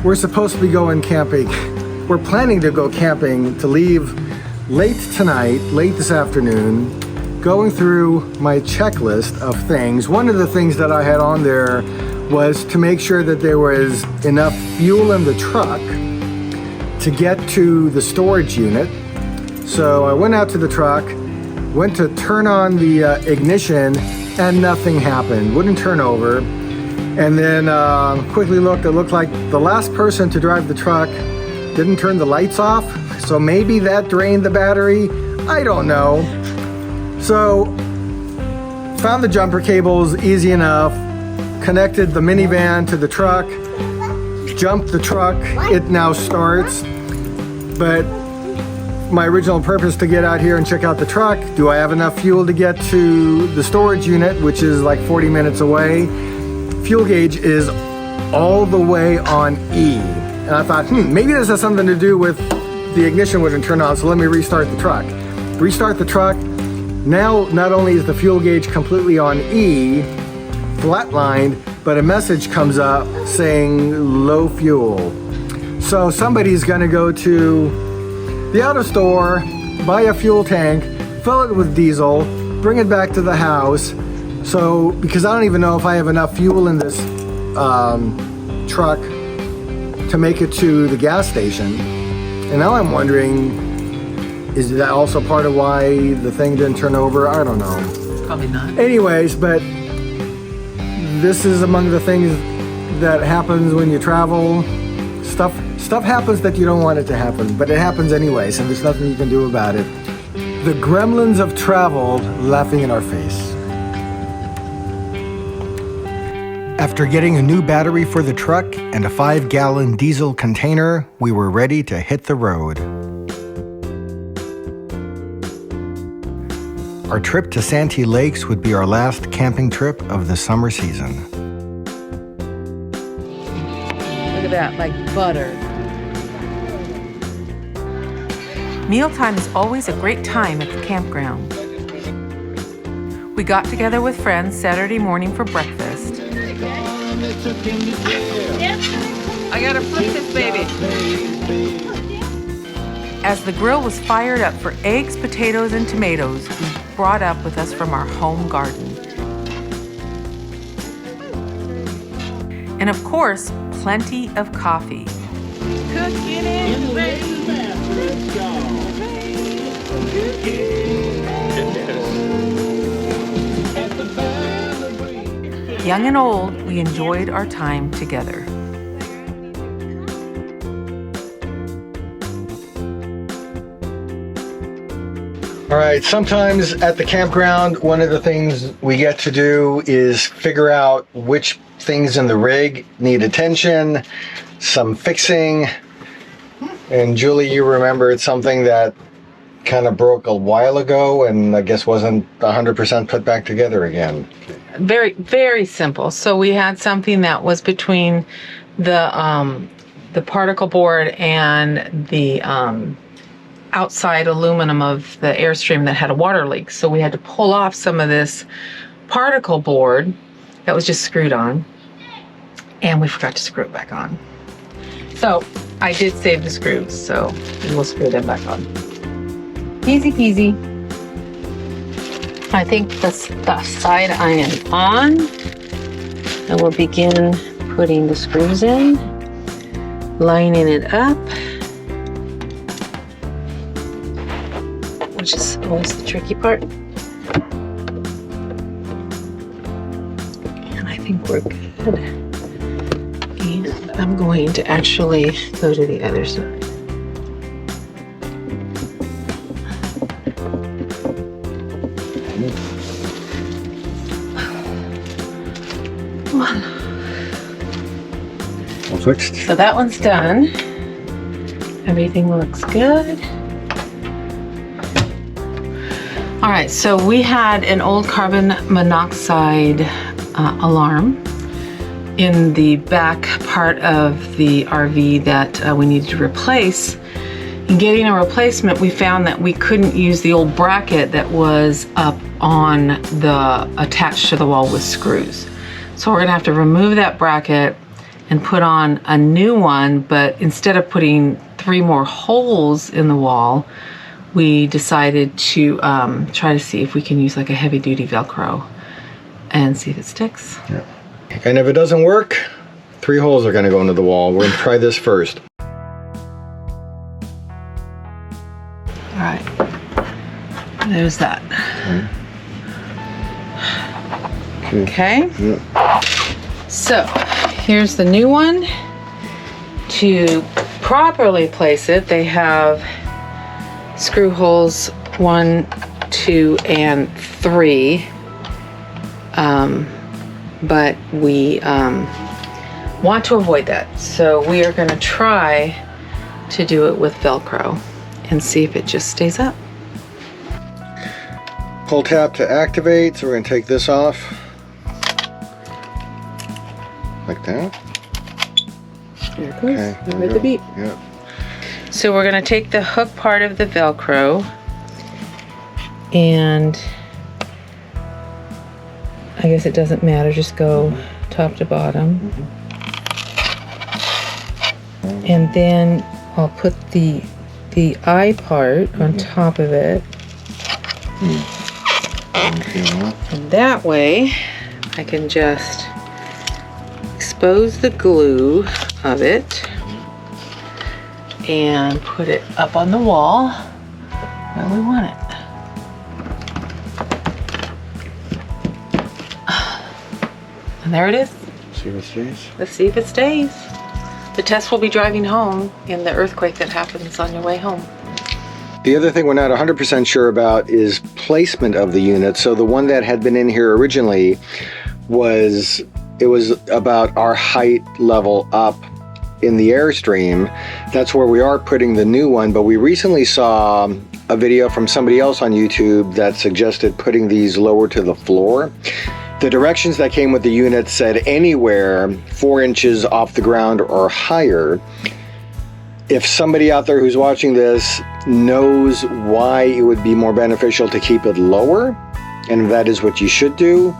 We're supposed to be going camping. We're planning to go camping, to leave late tonight, late this afternoon, going through my checklist of things. One of the things that I had on there was to make sure that there was enough fuel in the truck to get to the storage unit. So I went out to the truck, went to turn on the ignition, and nothing happened, wouldn't turn over. And then quickly looked, it looked like the last person to drive the truck didn't turn the lights off. So maybe that drained the battery, I don't know. So found the jumper cables easy enough, connected the minivan to the truck, jumped the truck, it now starts. But my original purpose to get out here and check out the truck, do I have enough fuel to get to the storage unit, which is like 40 minutes away? Fuel gauge is all the way on E. And I thought, maybe this has something to do with the ignition wouldn't turn on, so let me restart the truck. Restart the truck. Now, not only is the fuel gauge completely on E, flatlined, but a message comes up saying low fuel. So somebody's gonna go to the auto store, buy a fuel tank, fill it with diesel, bring it back to the house. So, because I don't even know if I have enough fuel in this truck to make it to the gas station. And now I'm wondering, is that also part of why the thing didn't turn over? I don't know. Probably not. Anyways, but this is among the things that happens when you travel. Stuff happens that you don't want it to happen, but it happens anyways, and there's nothing you can do about it. The gremlins of travel laughing in our face. After getting a new battery for the truck and a 5-gallon diesel container, we were ready to hit the road. Our trip to Santee Lakes would be our last camping trip of the summer season. Look at that, like butter. Mealtime is always a great time at the campground. We got together with friends Saturday morning for breakfast. I gotta flip this baby. As the grill was fired up for eggs, potatoes, and tomatoes we brought up with us from our home garden. And of course, plenty of coffee. Cooking in the bathroom. Young and old, we enjoyed our time together. All right, sometimes at the campground, one of the things we get to do is figure out which things in the rig need attention, some fixing. And Julie, you remembered something that kind of broke a while ago and I guess wasn't 100% put back together again. Very, very simple. So we had something that was between the particle board and the outside aluminum of the Airstream that had a water leak. So we had to pull off some of this particle board that was just screwed on, and we forgot to screw it back on. So I did save the screws, so we'll screw them back on. Easy peasy. I think the side I am on, I will begin putting the screws in, lining it up, which is always the tricky part. And I think we're good. And I'm going to actually go to the other side. Switched. So that one's done. Everything looks good. All right, so we had an old carbon monoxide alarm in the back part of the RV that we needed to replace. In getting a replacement, we found that we couldn't use the old bracket that was up on the attached to the wall with screws. So we're gonna have to remove that bracket and put on a new one, but instead of putting 3 more holes in the wall, we decided to try to see if we can use like a heavy duty Velcro and see if it sticks. Yeah. And if it doesn't work, 3 holes are gonna go into the wall. We're gonna try this first. All right, there's that. Okay. Yeah. So here's the new one. To properly place it, they have screw holes 1, 2, and 3. But we want to avoid that. So we are going to try to do it with Velcro and see if it just stays up. Pull tab to activate, so we're going to take this off. Like that. There it goes. Okay, Now with the beep. Yeah. So we're going to take the hook part of the Velcro and I guess it doesn't matter, just go top to bottom. And then I'll put the eye part on top of it. And that way I can just expose the glue of it and put it up on the wall where we want it. And there it is. See if it stays. Let's see if it stays. The test will be driving home in the earthquake that happens on your way home. The other thing we're not 100% sure about is placement of the unit. So the one that had been in here originally was about our height level up in the Airstream. That's where we are putting the new one, but we recently saw a video from somebody else on YouTube that suggested putting these lower to the floor. The directions that came with the unit said anywhere 4 inches off the ground or higher. If somebody out there who's watching this knows why it would be more beneficial to keep it lower, and if that is what you should do,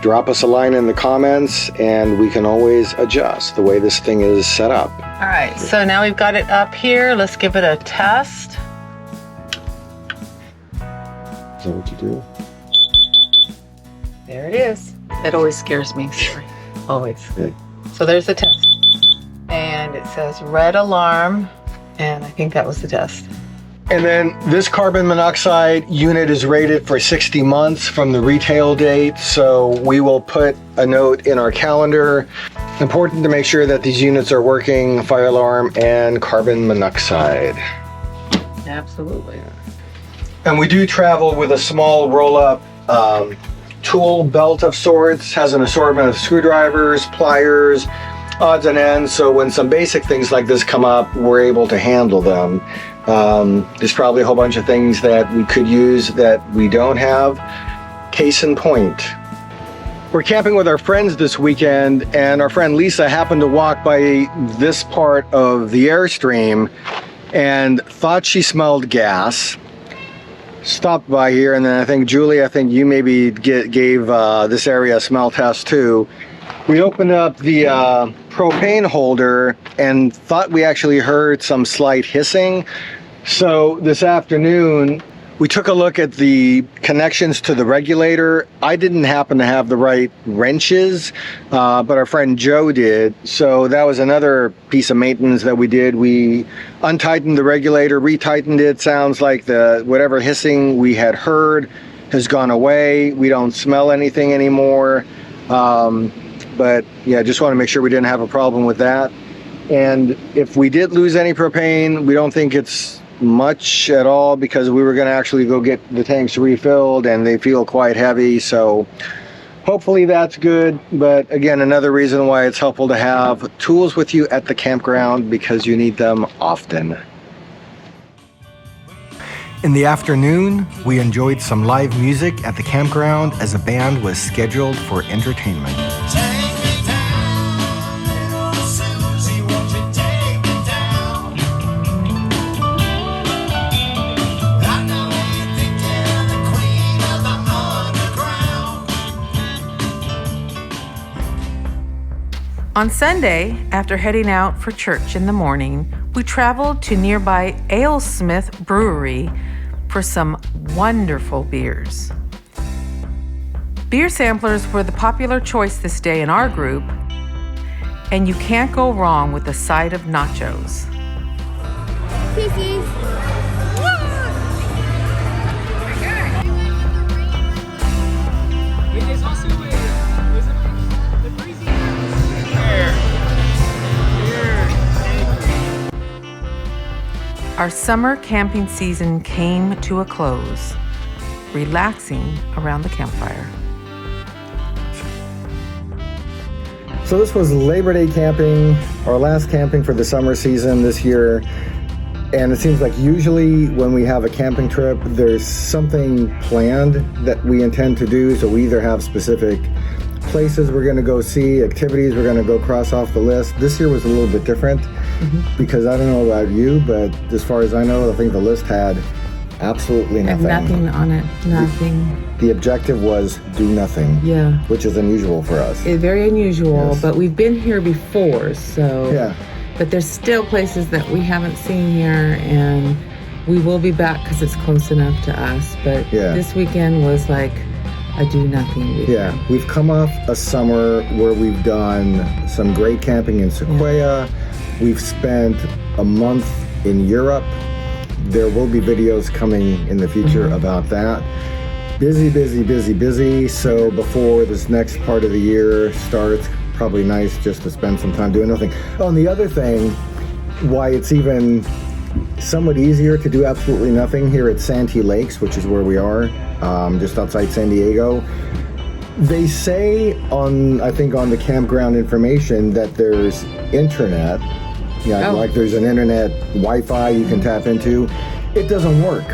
drop us a line in the comments and we can always adjust the way this thing is set up. All right, so now we've got it up here. Let's give it a test. Is that what you do? There it is. That always scares me. Sorry. Always. Okay. So there's the test. And it says red alarm, and I think that was the test. And then this carbon monoxide unit is rated for 60 months from the retail date, so we will put a note in our calendar. Important to make sure that these units are working, fire alarm and carbon monoxide. Absolutely. And we do travel with a small roll-up tool belt of sorts, has an assortment of screwdrivers, pliers, odds and ends, so when some basic things like this come up, we're able to handle them. There's probably a whole bunch of things that we could use that we don't have. Case in point. We're camping with our friends this weekend, and our friend Lisa happened to walk by this part of the Airstream and thought she smelled gas. Stopped by here, and then I think Julie, you maybe gave this area a smell test too. We opened up the propane holder and thought we actually heard some slight hissing. So this afternoon, we took a look at the connections to the regulator. I didn't happen to have the right wrenches, but our friend Joe did. So that was another piece of maintenance that we did. We untightened the regulator, retightened it. Sounds like whatever hissing we had heard has gone away. We don't smell anything anymore. But yeah, just want to make sure we didn't have a problem with that. And if we did lose any propane, we don't think it's much at all, because we were going to actually go get the tanks refilled and they feel quite heavy. So hopefully that's good. But again, another reason why it's helpful to have tools with you at the campground, because you need them often. In the afternoon, we enjoyed some live music at the campground as a band was scheduled for entertainment. On Sunday, after heading out for church in the morning, we traveled to nearby Alesmith Brewery for some wonderful beers. Beer samplers were the popular choice this day in our group, and you can't go wrong with a side of nachos. Kisses. There's also the breezy there. Our summer camping season came to a close, relaxing around the campfire. So this was Labor Day camping, our last camping for the summer season this year. And it seems like usually when we have a camping trip, there's something planned that we intend to do. So we either have specific places we're going to go see, activities we're going to go cross off the list. This year was a little bit different because I don't know about you, but as far as I know, I think the list had absolutely nothing. And nothing on it, nothing. The objective was do nothing, Yeah. which is unusual for us. It's very unusual, Yes. but we've been here before, so. Yeah. But there's still places that we haven't seen here, and we will be back because it's close enough to us. But Yeah. this weekend was like a do nothing weekend. Yeah, we've come off a summer where we've done some great camping in Sequoia. We've spent a month in Europe. There will be videos coming in the future about that. Busy, busy, busy, busy. So before this next part of the year starts, probably nice just to spend some time doing nothing. Oh, and the other thing, why it's even somewhat easier to do absolutely nothing here at Santee Lakes, which is where we are, just outside San Diego. They say I think on the campground information that there's internet. Yeah, like there's an internet Wi-Fi you can tap into. It doesn't work.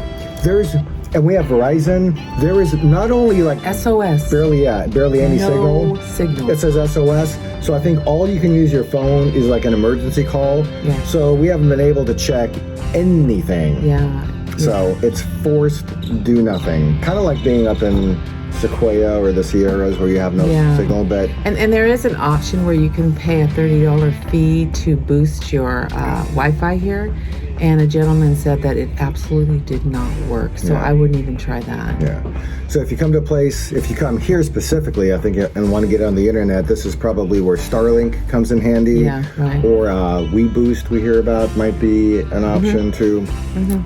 And we have Verizon. There is not only like SOS. barely any signal. No signal. It says SOS. So I think all you can use your phone is like an emergency call. Yeah. So we haven't been able to check anything. Yeah. So it's forced do nothing. Kind of like being up in Sequoia or the Sierras where you have no signal, but And there is an option where you can pay a $30 fee to boost your Wi-Fi here. And a gentleman said that it absolutely did not work. So I wouldn't even try that. yeah. So if you come to a place, if you come here specifically, I think, and want to get on the internet, this is probably where Starlink comes in handy. Yeah, right. Or WeBoost we hear about might be an option too.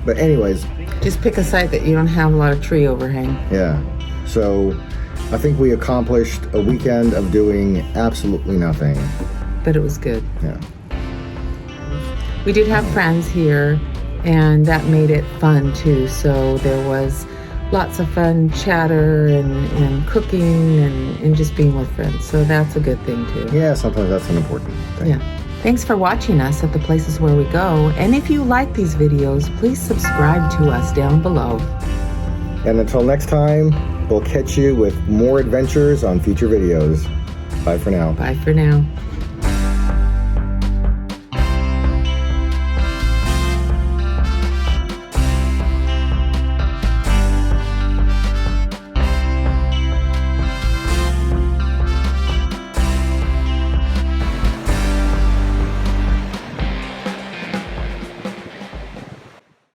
But anyways, Just pick a site that you don't have a lot of tree overhang. yeah. So I think we accomplished a weekend of doing absolutely nothing. But it was good. Yeah. We did have friends here, and that made it fun too. So there was lots of fun chatter and cooking and just being with friends. So that's a good thing too. Yeah, sometimes that's an important thing. Yeah. Thanks for watching us at the places where we go. And if you like these videos, please subscribe to us down below. And until next time, we'll catch you with more adventures on future videos. Bye for now. Bye for now.